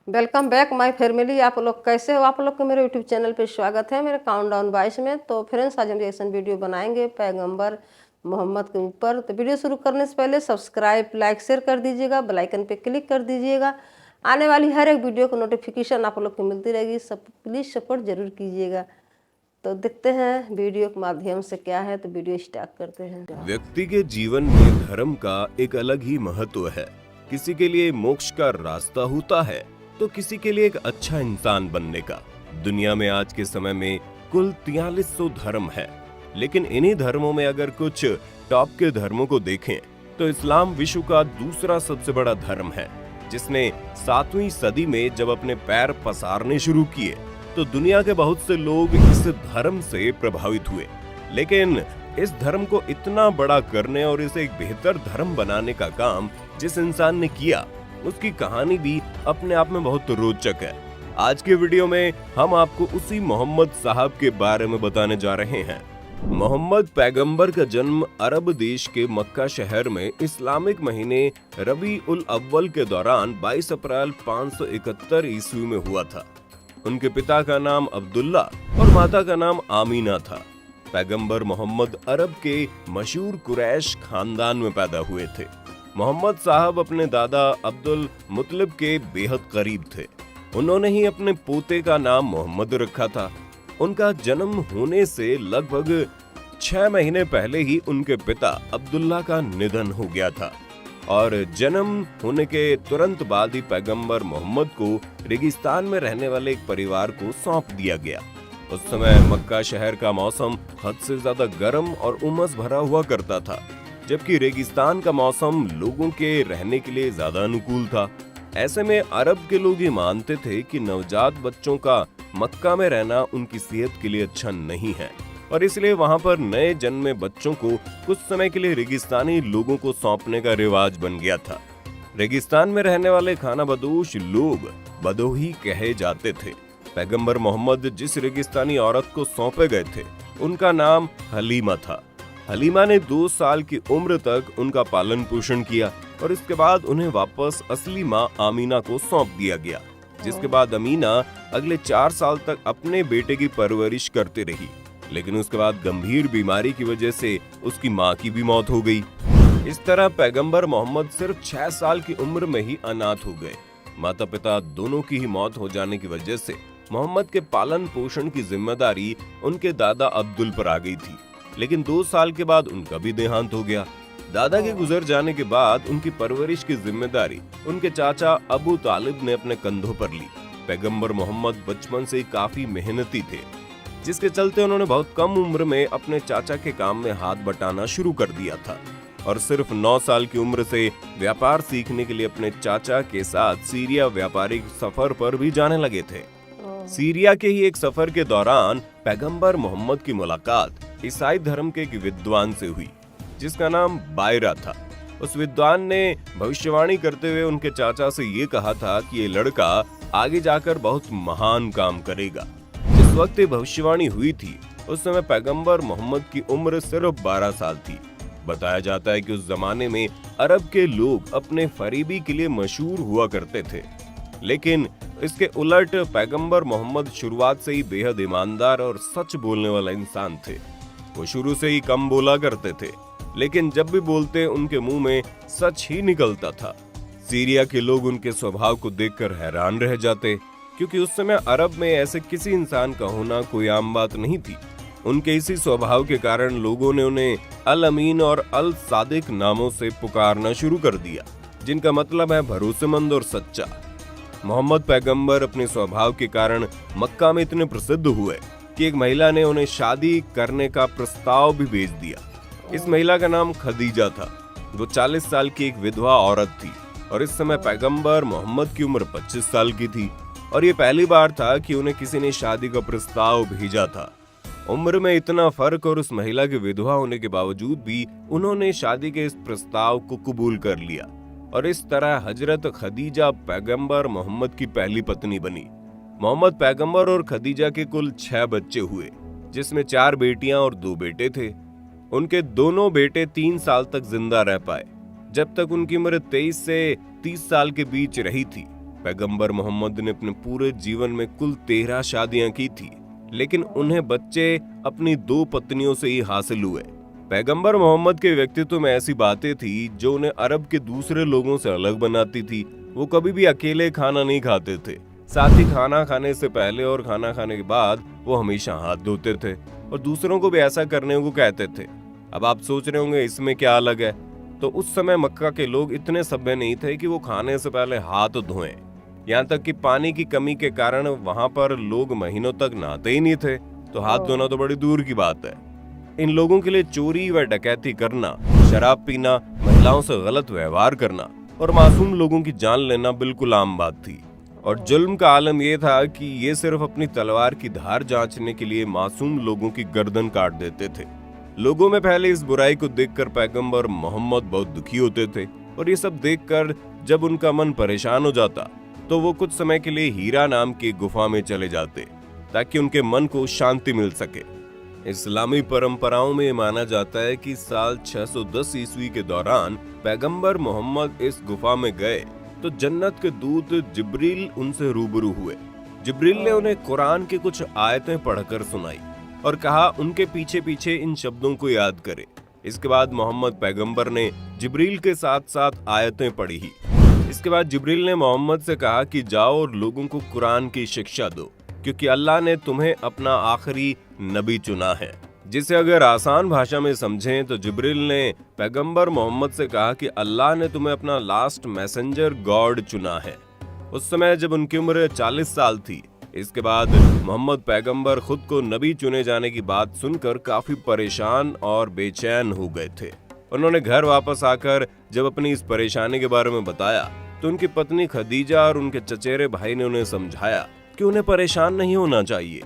Welcome back my family. आप लोग कैसे हो? आप लोग को मेरे यूट्यूब चैनल पे स्वागत है मेरे काउंटडाउन 22 में। तो फ्रेंड्स, आज हम रिएक्शन वीडियो बनाएंगे पैगंबर मोहम्मद के ऊपर। तो वीडियो शुरू करने से पहले सब्सक्राइब, लाइक, शेयर कर दीजिएगा, बेल आइकन पे क्लिक कर दीजिएगा। आने वाली हर एक वीडियो को नोटिफिकेशन आप लोग को मिलती रहेगी। सब प्लीज़ सपोर्ट जरूर कीजिएगा। तो देखते हैं वीडियो के माध्यम से क्या है। तो वीडियो स्टार्ट करते हैं। व्यक्ति के जीवन में धर्म का एक अलग ही महत्व है। किसी के लिए मोक्ष का रास्ता होता है तो किसी के लिए एक अच्छा इंसान बनने का। दुनिया में आज के समय में कुल 4300 धर्म है, लेकिन इन्हीं धर्मों में अगर कुछ टॉप के धर्मों को देखें तो इस्लाम विश्व का दूसरा सबसे बड़ा धर्म है, जिसने 7वीं सदी में जब अपने पैर पसारने शुरू किए तो दुनिया के बहुत से लोग इस धर्म से प्रभावित हुए। लेकिन इस धर्म को इतना बड़ा करने और इसे एक बेहतर धर्म बनाने का काम जिस इंसान ने किया, उसकी कहानी भी अपने आप में बहुत रोचक है। आज के वीडियो में हम आपको उसी मोहम्मद साहब के बारे में बताने जा रहे हैं। मोहम्मद पैगंबर का जन्म अरब देश के मक्का शहर में इस्लामिक महीने रबी उल अव्वल के दौरान 22 अप्रैल 571 ईस्वी में हुआ था। उनके पिता का नाम अब्दुल्ला और माता का नाम आमीना था। पैगंबर मोहम्मद अरब के मशहूर कुरैश खानदान में पैदा हुए थे। मोहम्मद साहब अपने दादा अब्दुल मुतलिब के बेहद करीब थे। उन्होंने ही अपने पोते का नाम मोहम्मद रखा था। उनका जन्म होने से लगभग 6 महीने पहले ही उनके पिता अब्दुल्ला का निधन हो गया था और जन्म होने के तुरंत बाद ही पैगंबर मोहम्मद को रेगिस्तान में रहने वाले एक परिवार को सौंप दिया गया। उस समय मक्का शहर का मौसम हद से ज्यादा गर्म और उमस भरा हुआ करता था, जबकि रेगिस्तान का मौसम लोगों के रहने के लिए ज्यादा अनुकूल था। ऐसे में अरब के लोग ये मानते थे कि नवजात बच्चों का मक्का में रहना उनकी सेहत के लिए अच्छा नहीं है और इसलिए वहां पर नए जन्मे बच्चों को कुछ समय के लिए रेगिस्तानी लोगों को सौंपने का रिवाज बन गया था। रेगिस्तान में रहने वाले खाना बदोश लोग बदोही कहे जाते थे। पैगंबर मोहम्मद जिस रेगिस्तानी औरत को सौंपे गए थे, उनका नाम हलीमा था। हलीमा ने 2 साल की उम्र तक उनका पालन पोषण किया और इसके बाद उन्हें वापस असली माँ आमीना को सौंप दिया गया, जिसके बाद अमीना अगले 4 साल तक अपने बेटे की परवरिश करते रही। लेकिन उसके बाद गंभीर बीमारी की वजह से उसकी माँ की भी मौत हो गई। इस तरह पैगंबर मोहम्मद सिर्फ 6 साल की उम्र में ही अनाथ हो गए। माता पिता दोनों की ही मौत हो जाने की वजह से मोहम्मद के पालन पोषण की जिम्मेदारी उनके दादा अब्दुल पर आ गई थी। लेकिन 2 साल के बाद उनका भी देहांत हो गया। दादा के गुजर जाने के बाद उनकी परवरिश की जिम्मेदारी उनके चाचा अबू तालिब ने अपने कंधों पर ली। पैगंबर मोहम्मद बचपन से काफी मेहनती थे, जिसके चलते उन्होंने बहुत कम उम्र में अपने चाचा के काम में हाथ बटाना शुरू कर दिया था और सिर्फ 9 साल की उम्र से व्यापार सीखने के लिए अपने चाचा के साथ सीरिया व्यापारिक सफर पर भी जाने लगे थे। सीरिया के ही एक सफर के दौरान पैगंबर मोहम्मद की मुलाकात ईसाई धर्म के एक विद्वान से हुई, जिसका नाम बायरा था। उस विद्वान ने भविष्यवाणी करते हुए उनके चाचा से ये कहा था कि ये लड़का आगे जाकर बहुत महान काम करेगा। जिस वक्त ये भविष्यवाणी हुई थी, उस समय पैगंबर मोहम्मद की उम्र सिर्फ 12 साल थी। बताया जाता है कि उस जमाने में अरब के लोग अपने फरीबी के लिए मशहूर हुआ करते थे, लेकिन इसके उलट पैगंबर मोहम्मद शुरुआत से ही बेहद ईमानदार और सच बोलने वाला इंसान थे। वो शुरू से ही कम बोला करते थे, लेकिन जब भी बोलते उनके मुंह में सच ही निकलता था। सीरिया के लोग उनके स्वभाव को देखकर हैरान रह जाते, क्योंकि उस समय अरब में ऐसे किसी इंसान का होना कोई आम बात नहीं थी। उनके इसी स्वभाव के कारण लोगों ने उन्हें अल अमीन और अल सादिक नामों से पुकारना शुरू कर दिया, जिनका मतलब है भरोसेमंद और सच्चा। मोहम्मद पैगंबर अपने स्वभाव के कारण मक्का में इतने प्रसिद्ध हुए कि एक महिला ने उन्हें शादी करने का प्रस्ताव भी भेज दिया। इस महिला का नाम खदीजा था। वो 40 साल की एक विधवा औरत थी और इस समय पैगंबर मोहम्मद की उम्र 25 साल की थी और ये पहली बार था कि उन्हें किसी ने शादी का प्रस्ताव भेजा था। उम्र में इतना फर्क और उस महिला की विधवा होने के बावजूद भी उन्होंने शादी के इस प्रस्ताव को कबूल कर लिया और इस तरह हजरत खदीजा पैगंबर मोहम्मद की पहली पत्नी बनी। मोहम्मद पैगंबर और खदीजा के कुल 6 बच्चे हुए, जिसमें 4 बेटियां और 2 बेटे थे। उनके दोनों बेटे 3 साल तक जिंदा रह पाए। जब तक उनकी उम्र 23 से 30 साल के बीच रही थी, पैगंबर मोहम्मद ने अपने पूरे जीवन में कुल 13 शादियां की थी, लेकिन उन्हें बच्चे अपनी 2 पत्नियों से ही हासिल हुए। पैगंबर मोहम्मद के व्यक्तित्व में ऐसी बातें थी जो उन्हें अरब के दूसरे लोगों से अलग बनाती थी। वो कभी भी अकेले खाना नहीं खाते थे, साथ ही खाना खाने से पहले और खाना खाने के बाद वो हमेशा हाथ धोते थे और दूसरों को भी ऐसा करने को कहते थे। अब आप सोच रहे होंगे इसमें क्या अलग है, तो उस समय मक्का के लोग इतने सभ्य नहीं थे कि वो खाने से पहले हाथ धोएं। यहाँ तक कि पानी की कमी के कारण वहां पर लोग महीनों तक नहाते ही नहीं थे, तो हाथ धोना तो बड़ी दूर की बात है। इन लोगों के लिए चोरी व डकैती करना, शराब पीना, महिलाओं से गलत व्यवहार करना और मासूम लोगों की जान लेना बिल्कुल आम बात थी। और जुल्म का आलम यह था कि ये सिर्फ अपनी तलवार की धार जांचने के लिए मासूम लोगों की गर्दन काट देते थे। लोगों में फैले इस बुराई को देखकर पैगंबर मोहम्मद बहुत दुखी होते थे और ये सब देखकर जब उनका मन परेशान हो जाता तो वो कुछ समय के लिए हीरा नाम की गुफा में चले जाते ताकि उनके मन को शांति मिल सके। इस्लामी परंपराओं में माना जाता है कि साल 610 ईस्वी के दौरान पैगंबर मोहम्मद इस गुफा में गए तो जन्नत के दूत जिब्रील उनसे रूबरू हुए। जिब्रील ने उन्हें कुरान की कुछ आयतें पढ़कर सुनाई और कहा उनके पीछे पीछे इन शब्दों को याद करे। इसके बाद मोहम्मद पैगंबर ने जिब्रील के साथ साथ आयतें पढ़ी ही। इसके बाद जिब्रील ने मोहम्मद से कहा कि जाओ और लोगों को कुरान की शिक्षा दो, क्योंकि अल्लाह ने तुम्हें अपना आखिरी नबी चुना है। जिसे अगर आसान भाषा में समझें तो जिब्रील ने पैगंबर मोहम्मद से कहा कि अल्लाह ने तुम्हें अपना लास्ट मैसेंजर गॉड चुना है। उस समय जब उनकी उम्र 40 साल थी। इसके बाद मोहम्मद पैगंबर खुद को नबी चुने जाने की बात सुनकर काफी परेशान और बेचैन हो गए थे। उन्होंने घर वापस आकर जब अपनी इस परेशानी के बारे में बताया तो उनकी पत्नी खदीजा और उनके चचेरे भाई ने उन्हें समझाया कि उन्हें परेशान नहीं होना चाहिए।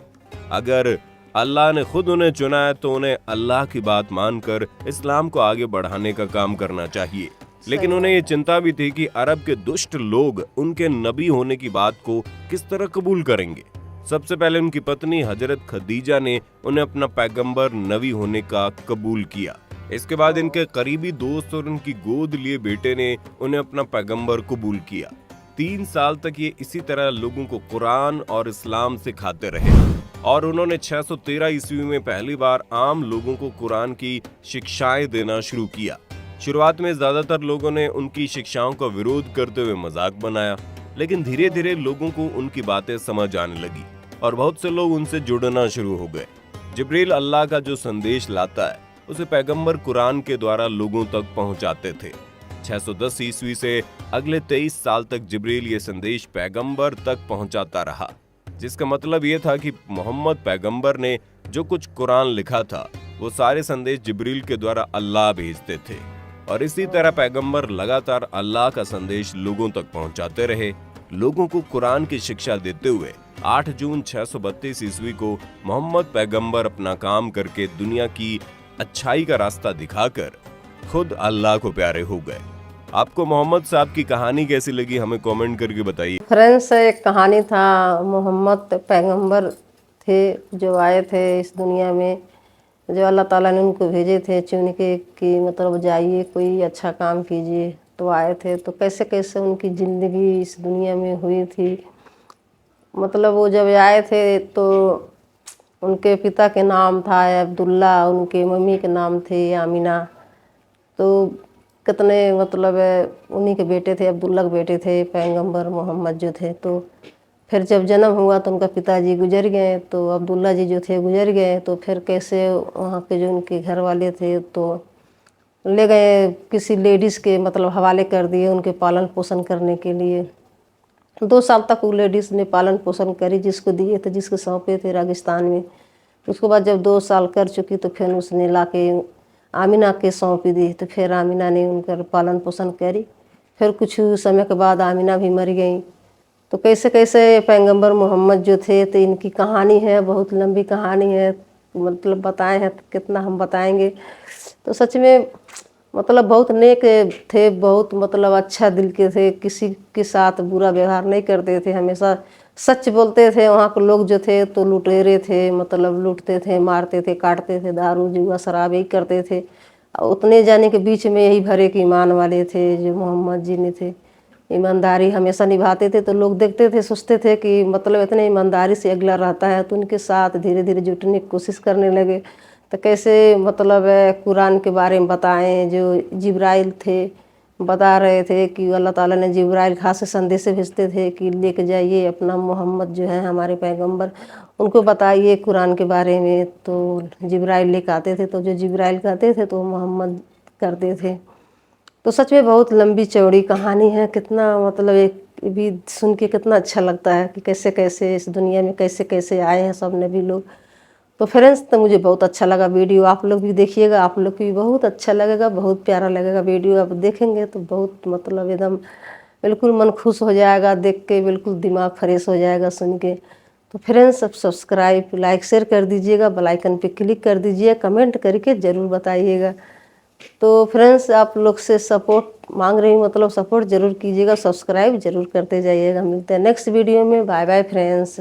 अगर अल्लाह ने खुद उन्हें चुना है तो उन्हें अल्लाह की बात मानकर इस्लाम को आगे बढ़ाने का काम करना चाहिए। लेकिन उन्हें ये चिंता भी थी कि अरब के दुष्ट लोग उनके नबी होने की बात को किस तरह कबूल करेंगे। सबसे पहले उनकी पत्नी हजरत खदीजा ने उन्हें अपना पैगंबर नबी होने का कबूल किया। इसके बाद इनके करीबी दोस्त और उनकी गोद लिए बेटे ने उन्हें अपना पैगंबर कबूल किया। 3 साल तक ये इसी तरह लोगों को कुरान और इस्लाम सिखाते रहे और उन्होंने 613 ईस्वी में पहली बार आम लोगों को कुरान की शिक्षाएं देना शुरू किया। शुरुआत में ज्यादातर लोगों ने उनकी शिक्षाओं का विरोध करते हुए मजाक बनाया, लेकिन धीरे धीरे लोगों को उनकी बातें समझ आने लगी और बहुत से लोग उनसे जुड़ना शुरू हो गए। जिब्रील अल्लाह का जो संदेश लाता है उसे पैगंबर कुरान के द्वारा लोगों तक पहुंचाते थे। 610 ईस्वी से अगले 23 साल तक जिब्रील ये संदेश पैगंबर तक पहुंचाता रहा, जिसका मतलब ये था कि मोहम्मद पैगंबर ने जो कुछ कुरान लिखा था वो सारे संदेश जिब्रील के द्वारा अल्लाह भेजते थे और इसी तरह पैगंबर लगातार अल्लाह का संदेश लोगों तक पहुंचाते रहे। लोगों को कुरान की शिक्षा देते हुए 8 जून 632 ईस्वी को मोहम्मद पैगंबर अपना काम करके दुनिया की अच्छाई का रास्ता दिखाकर खुद अल्लाह को प्यारे हो गए। आपको मोहम्मद साहब की कहानी कैसी लगी हमें कमेंट करके बताइए। फ्रेंड्स, एक कहानी था। मोहम्मद पैगंबर थे जो आए थे इस दुनिया में, जो अल्लाह ताला ने उनको भेजे थे चुन के कि मतलब जाइए कोई अच्छा काम कीजिए। तो आए थे तो कैसे कैसे उनकी ज़िंदगी इस दुनिया में हुई थी। मतलब वो जब आए थे तो उनके पिता के नाम था अब्दुल्ला, उनके मम्मी के नाम थे आमिना। तो कितने मतलब उन्हीं के बेटे थे, अब्दुल्ला के बेटे थे पैगंबर मोहम्मद जो थे। तो फिर जब जन्म हुआ तो उनका पिताजी गुजर गए, तो अब्दुल्ला जी जो थे गुजर गए। तो फिर कैसे वहाँ के जो उनके घर वाले थे तो ले गए किसी लेडीज़ के मतलब हवाले कर दिए उनके पालन पोषण करने के लिए। 2 साल तक वो लेडीज़ ने पालन पोषण करी, जिसको दिए थे, जिसको सौंपे थे राजस्थान में। उसके बाद जब 2 साल कर चुकी तो फिर उसने लाके आमिना के सौंपी दी। तो फिर आमिना ने उनका पालन पोषण करी। फिर कुछ समय के बाद आमिना भी मर गई। तो कैसे कैसे पैगंबर मोहम्मद जो थे तो इनकी कहानी है, बहुत लंबी कहानी है, मतलब बताए हैं तो कितना हम बताएंगे। तो सच में मतलब बहुत नेक थे, बहुत मतलब अच्छा दिल के थे, किसी के साथ बुरा व्यवहार नहीं करते थे, हमेशा सच बोलते थे। वहाँ के लोग जो थे तो लुटेरे थे, मतलब लूटते थे, मारते थे, काटते थे, दारू जुआ शराब यही करते थे। उतने जाने के बीच में यही भरे के ईमान वाले थे जो मोहम्मद जी ने थे। ईमानदारी हमेशा निभाते थे। तो लोग देखते थे, सोचते थे कि मतलब इतने ईमानदारी से अगला रहता है, तो उनके साथ धीरे धीरे जुटने की कोशिश करने लगे। तो कैसे मतलब कुरान के बारे में बताएं। जो जिब्राइल थे बता रहे थे कि अल्लाह ताला ने जिब्राइल खास से संदेश भेजते थे कि लेके जाइए अपना मोहम्मद जो है हमारे पैगंबर, उनको बताइए कुरान के बारे में। तो जिब्राइल लेके आते थे, तो जो जिब्राइल कहते थे तो मोहम्मद करते थे। तो सच में बहुत लंबी चौड़ी कहानी है। कितना मतलब एक भी सुन के कितना अच्छा लगता है कि कैसे कैसे इस दुनिया में कैसे कैसे आए हैं सब नबी लोग। तो फ्रेंड्स, तो मुझे बहुत अच्छा लगा वीडियो। आप लोग भी देखिएगा, आप लोग को भी बहुत अच्छा लगेगा, बहुत प्यारा लगेगा वीडियो। आप देखेंगे तो बहुत मतलब एकदम बिल्कुल मन खुश हो जाएगा देख के, बिल्कुल दिमाग फ्रेश हो जाएगा सुन के। तो फ्रेंड्स, सब सब्सक्राइब लाइक शेयर कर दीजिएगा, बेल आइकन पे क्लिक कर दीजिए, कमेंट करके ज़रूर बताइएगा। तो फ्रेंड्स, आप लोग से सपोर्ट मांग रही हूँ, मतलब सपोर्ट ज़रूर कीजिएगा, सब्सक्राइब ज़रूर करते जाइएगा। मिलते हैं नेक्स्ट वीडियो में। Bye bye friends.